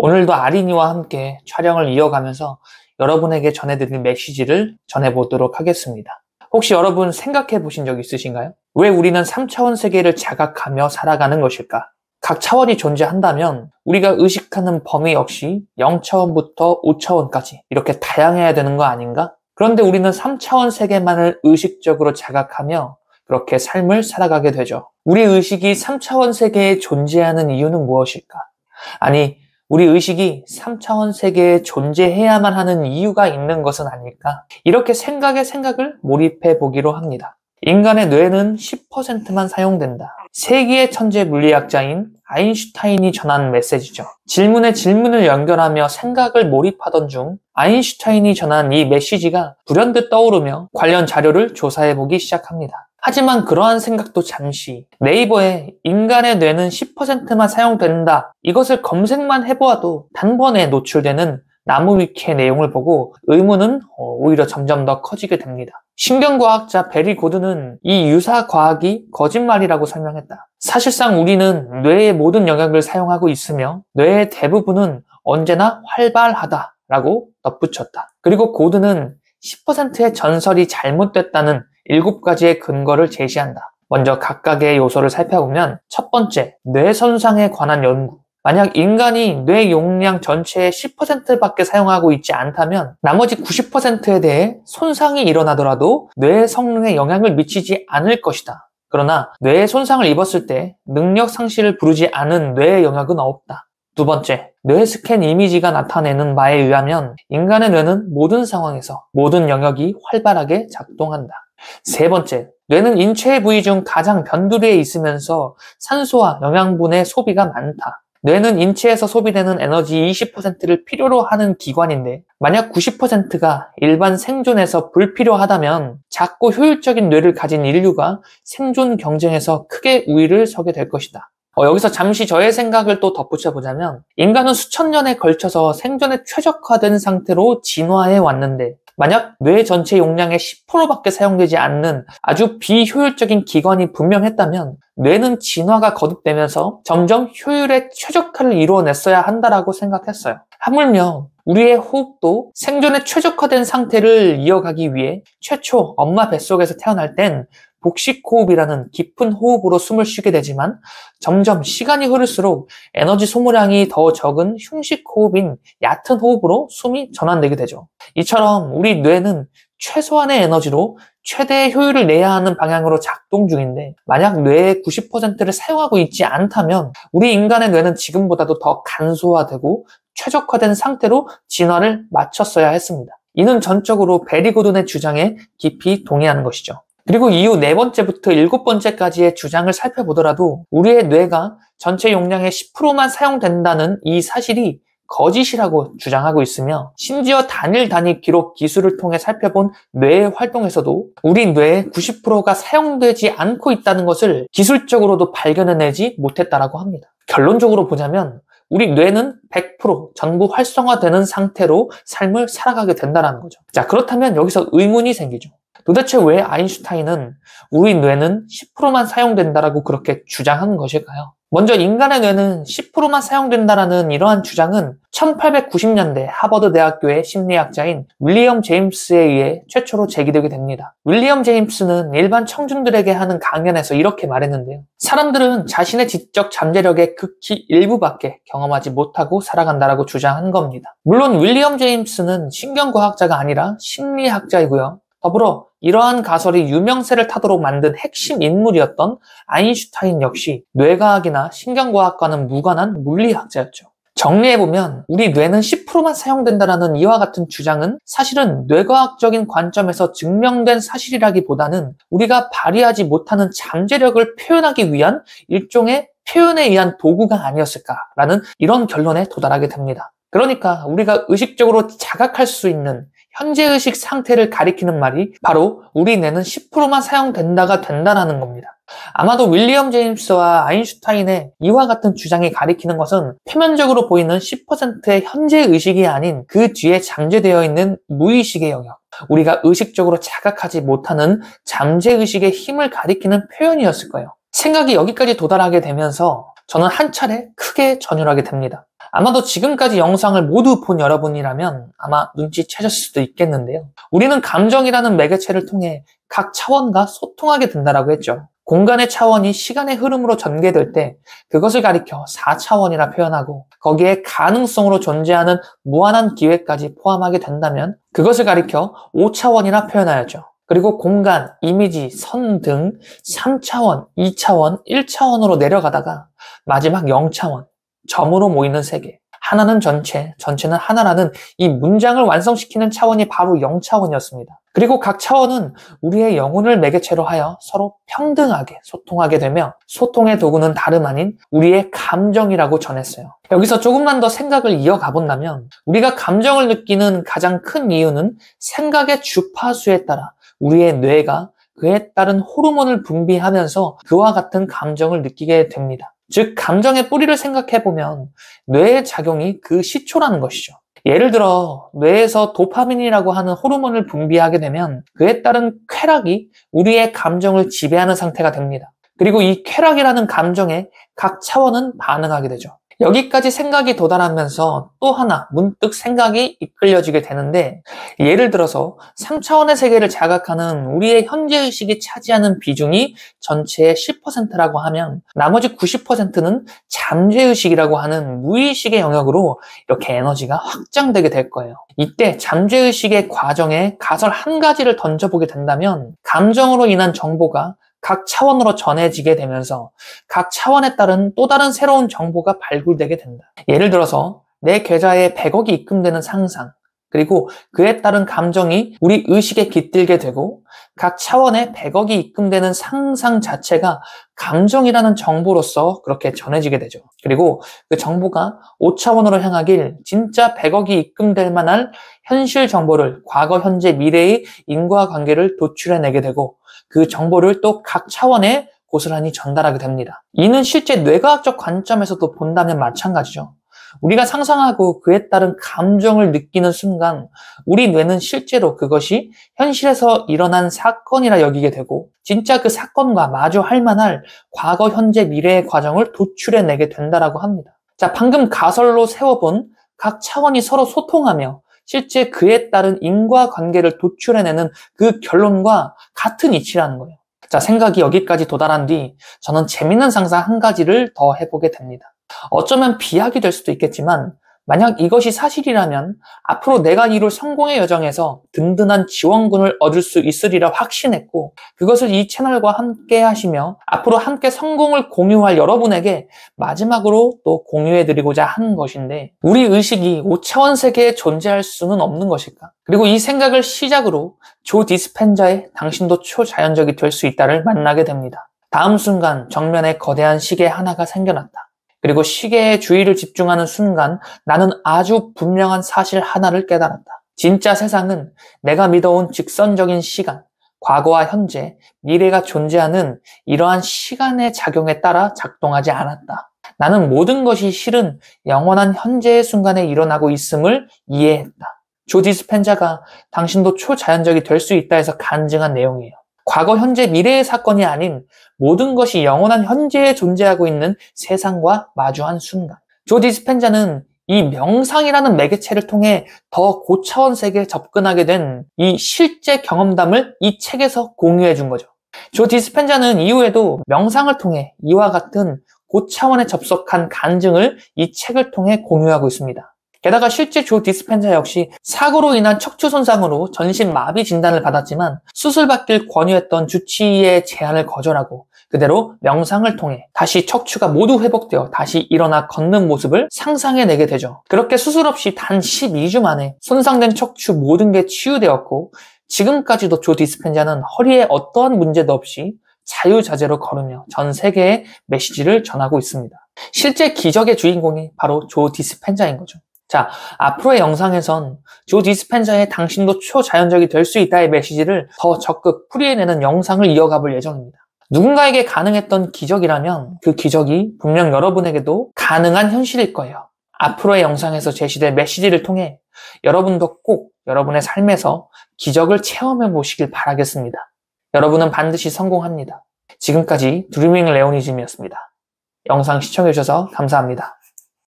오늘도 아린이와 함께 촬영을 이어가면서 여러분에게 전해드릴 메시지를 전해보도록 하겠습니다. 혹시 여러분 생각해 보신 적 있으신가요? 왜 우리는 3차원 세계를 자각하며 살아가는 것일까? 각 차원이 존재한다면 우리가 의식하는 범위 역시 0차원부터 5차원까지 이렇게 다양해야 되는 거 아닌가? 그런데 우리는 3차원 세계만을 의식적으로 자각하며 그렇게 삶을 살아가게 되죠. 우리 의식이 3차원 세계에 존재하는 이유는 무엇일까? 아니, 우리 의식이 3차원 세계에 존재해야만 하는 이유가 있는 것은 아닐까? 이렇게 생각에 생각을 몰입해 보기로 합니다. 인간의 뇌는 10%만 사용된다. 세계의 천재 물리학자인 아인슈타인이 전한 메시지죠. 질문에 질문을 연결하며 생각을 몰입하던 중 아인슈타인이 전한 이 메시지가 불현듯 떠오르며 관련 자료를 조사해보기 시작합니다. 하지만 그러한 생각도 잠시 네이버에 인간의 뇌는 10%만 사용된다. 이것을 검색만 해보아도 단번에 노출되는 나무위키의 내용을 보고 의문은 오히려 점점 더 커지게 됩니다. 신경과학자 베리 고든은 이 유사 과학이 거짓말이라고 설명했다. 사실상 우리는 뇌의 모든 영역을 사용하고 있으며 뇌의 대부분은 언제나 활발하다라고 덧붙였다. 그리고 고든은 10%의 전설이 잘못됐다는 7가지의 근거를 제시한다. 먼저 각각의 요소를 살펴보면 첫 번째, 뇌 손상에 관한 연구. 만약 인간이 뇌 용량 전체의 10%밖에 사용하고 있지 않다면 나머지 90%에 대해 손상이 일어나더라도 뇌 성능에 영향을 미치지 않을 것이다. 그러나 뇌에 손상을 입었을 때 능력 상실을 부르지 않은 뇌의 영역은 없다. 두 번째, 뇌 스캔 이미지가 나타내는 바에 의하면 인간의 뇌는 모든 상황에서 모든 영역이 활발하게 작동한다. 세 번째, 뇌는 인체의 부위 중 가장 변두리에 있으면서 산소와 영양분의 소비가 많다. 뇌는 인체에서 소비되는 에너지 20%를 필요로 하는 기관인데 만약 90%가 일반 생존에서 불필요하다면 작고 효율적인 뇌를 가진 인류가 생존 경쟁에서 크게 우위를 서게 될 것이다. 여기서 잠시 저의 생각을 또 덧붙여보자면 인간은 수천 년에 걸쳐서 생존에 최적화된 상태로 진화해 왔는데 만약 뇌 전체 용량의 10%밖에 사용되지 않는 아주 비효율적인 기관이 분명했다면 뇌는 진화가 거듭되면서 점점 효율의 최적화를 이루어냈어야 한다라고 생각했어요. 하물며 우리의 호흡도 생존에 최적화된 상태를 이어가기 위해 최초 엄마 뱃속에서 태어날 땐 복식호흡이라는 깊은 호흡으로 숨을 쉬게 되지만 점점 시간이 흐를수록 에너지 소모량이 더 적은 흉식호흡인 얕은 호흡으로 숨이 전환되게 되죠. 이처럼 우리 뇌는 최소한의 에너지로 최대의 효율을 내야 하는 방향으로 작동 중인데 만약 뇌의 90%를 사용하고 있지 않다면 우리 인간의 뇌는 지금보다도 더 간소화되고 최적화된 상태로 진화를 마쳤어야 했습니다. 이는 전적으로 베리 고든의 주장에 깊이 동의하는 것이죠. 그리고 이후 4번째부터 7번째까지의 주장을 살펴보더라도 우리의 뇌가 전체 용량의 10%만 사용된다는 이 사실이 거짓이라고 주장하고 있으며 심지어 단일 단위 기록 기술을 통해 살펴본 뇌의 활동에서도 우리 뇌의 90%가 사용되지 않고 있다는 것을 기술적으로도 발견해내지 못했다라고 합니다. 결론적으로 보자면 우리 뇌는 100% 전부 활성화되는 상태로 삶을 살아가게 된다는 거죠. 자, 그렇다면 여기서 의문이 생기죠. 도대체 왜 아인슈타인은 우리 뇌는 10%만 사용된다라고 그렇게 주장한 것일까요? 먼저 인간의 뇌는 10%만 사용된다라는 이러한 주장은 1890년대 하버드 대학교의 심리학자인 윌리엄 제임스에 의해 최초로 제기되게 됩니다. 윌리엄 제임스는 일반 청중들에게 하는 강연에서 이렇게 말했는데요. 사람들은 자신의 지적 잠재력의 극히 일부밖에 경험하지 못하고 살아간다라고 주장한 겁니다. 물론 윌리엄 제임스는 신경과학자가 아니라 심리학자이고요. 더불어 이러한 가설이 유명세를 타도록 만든 핵심 인물이었던 아인슈타인 역시 뇌과학이나 신경과학과는 무관한 물리학자였죠. 정리해보면 우리 뇌는 10%만 사용된다는 이와 같은 주장은 사실은 뇌과학적인 관점에서 증명된 사실이라기보다는 우리가 발휘하지 못하는 잠재력을 표현하기 위한 일종의 표현에 의한 도구가 아니었을까라는 이런 결론에 도달하게 됩니다. 그러니까 우리가 의식적으로 자각할 수 있는 현재의식 상태를 가리키는 말이 바로 우리 뇌는 10%만 사용된다가 된다라는 겁니다. 아마도 윌리엄 제임스와 아인슈타인의 이와 같은 주장이 가리키는 것은 표면적으로 보이는 10%의 현재의식이 아닌 그 뒤에 잠재되어 있는 무의식의 영역, 우리가 의식적으로 자각하지 못하는 잠재의식의 힘을 가리키는 표현이었을 거예요. 생각이 여기까지 도달하게 되면서 저는 한 차례 크게 전율하게 됩니다. 아마도 지금까지 영상을 모두 본 여러분이라면 아마 눈치채셨을 수도 있겠는데요. 우리는 감정이라는 매개체를 통해 각 차원과 소통하게 된다고 했죠. 공간의 차원이 시간의 흐름으로 전개될 때 그것을 가리켜 4차원이라 표현하고, 거기에 가능성으로 존재하는 무한한 기회까지 포함하게 된다면 그것을 가리켜 5차원이라 표현하였죠. 그리고 공간, 이미지, 선 등 3차원, 2차원, 1차원으로 내려가다가 마지막 0차원, 점으로 모이는 세계, 하나는 전체, 전체는 하나라는 이 문장을 완성시키는 차원이 바로 0차원이었습니다. 그리고 각 차원은 우리의 영혼을 매개체로 하여 서로 평등하게 소통하게 되며, 소통의 도구는 다름 아닌 우리의 감정이라고 전했어요. 여기서 조금만 더 생각을 이어가 본다면, 우리가 감정을 느끼는 가장 큰 이유는 생각의 주파수에 따라 우리의 뇌가 그에 따른 호르몬을 분비하면서 그와 같은 감정을 느끼게 됩니다. 즉, 감정의 뿌리를 생각해보면 뇌의 작용이 그 시초라는 것이죠. 예를 들어 뇌에서 도파민이라고 하는 호르몬을 분비하게 되면 그에 따른 쾌락이 우리의 감정을 지배하는 상태가 됩니다. 그리고 이 쾌락이라는 감정에 각 차원은 반응하게 되죠. 여기까지 생각이 도달하면서 또 하나 문득 생각이 이끌려지게 되는데, 예를 들어서 3차원의 세계를 자각하는 우리의 현재의식이 차지하는 비중이 전체의 10%라고 하면 나머지 90%는 잠재의식이라고 하는 무의식의 영역으로 이렇게 에너지가 확장되게 될 거예요. 이때 잠재의식의 과정에 가설 한 가지를 던져보게 된다면 감정으로 인한 정보가 각 차원으로 전해지게 되면서 각 차원에 따른 또 다른 새로운 정보가 발굴되게 된다. 예를 들어서 내 계좌에 100억이 입금되는 상상, 그리고 그에 따른 감정이 우리 의식에 깃들게 되고, 각 차원에 100억이 입금되는 상상 자체가 감정이라는 정보로서 그렇게 전해지게 되죠. 그리고 그 정보가 5차원으로 향하길 진짜 100억이 입금될 만한 현실 정보를, 과거, 현재, 미래의 인과관계를 도출해내게 되고, 그 정보를 또 각 차원에 고스란히 전달하게 됩니다. 이는 실제 뇌과학적 관점에서도 본다면 마찬가지죠. 우리가 상상하고 그에 따른 감정을 느끼는 순간 우리 뇌는 실제로 그것이 현실에서 일어난 사건이라 여기게 되고, 진짜 그 사건과 마주할 만할 과거, 현재, 미래의 과정을 도출해내게 된다고 합니다. 자, 방금 가설로 세워본 각 차원이 서로 소통하며 실제 그에 따른 인과관계를 도출해내는 그 결론과 같은 이치라는 거예요. 자, 생각이 여기까지 도달한 뒤 저는 재밌는 상상 한 가지를 더 해보게 됩니다. 어쩌면 비약이 될 수도 있겠지만, 만약 이것이 사실이라면 앞으로 내가 이룰 성공의 여정에서 든든한 지원군을 얻을 수 있으리라 확신했고, 그것을 이 채널과 함께 하시며 앞으로 함께 성공을 공유할 여러분에게 마지막으로 또 공유해드리고자 하는 것인데, 우리 의식이 5차원 세계에 존재할 수는 없는 것일까? 그리고 이 생각을 시작으로 조 디스펜자의 당신도 초자연적이 될 수 있다를 만나게 됩니다. 다음 순간 정면에 거대한 시계 하나가 생겨났다. 그리고 시계에 주의를 집중하는 순간 나는 아주 분명한 사실 하나를 깨달았다. 진짜 세상은 내가 믿어온 직선적인 시간, 과거와 현재, 미래가 존재하는 이러한 시간의 작용에 따라 작동하지 않았다. 나는 모든 것이 실은 영원한 현재의 순간에 일어나고 있음을 이해했다. 조 디스펜자가 당신도 초자연적이 될 수 있다 해서 간증한 내용이에요. 과거, 현재, 미래의 사건이 아닌 모든 것이 영원한 현재에 존재하고 있는 세상과 마주한 순간. 조 디스펜자는 이 명상이라는 매개체를 통해 더 고차원 세계에 접근하게 된 이 실제 경험담을 이 책에서 공유해 준 거죠. 조 디스펜자는 이후에도 명상을 통해 이와 같은 고차원에 접속한 간증을 이 책을 통해 공유하고 있습니다. 게다가 실제 조 디스펜자 역시 사고로 인한 척추 손상으로 전신 마비 진단을 받았지만 수술받길 권유했던 주치의의 제안을 거절하고 그대로 명상을 통해 다시 척추가 모두 회복되어 다시 일어나 걷는 모습을 상상해내게 되죠. 그렇게 수술 없이 단 12주 만에 손상된 척추 모든 게 치유되었고, 지금까지도 조 디스펜자는 허리에 어떠한 문제도 없이 자유자재로 걸으며 전 세계에 메시지를 전하고 있습니다. 실제 기적의 주인공이 바로 조 디스펜자인 거죠. 자, 앞으로의 영상에선 조 디스펜자의 당신도 초자연적이 될 수 있다의 메시지를 더 적극 풀이해내는 영상을 이어가 볼 예정입니다. 누군가에게 가능했던 기적이라면 그 기적이 분명 여러분에게도 가능한 현실일 거예요. 앞으로의 영상에서 제시될 메시지를 통해 여러분도 꼭 여러분의 삶에서 기적을 체험해 보시길 바라겠습니다. 여러분은 반드시 성공합니다. 지금까지 드리밍 레오니즘이었습니다. 영상 시청해주셔서 감사합니다.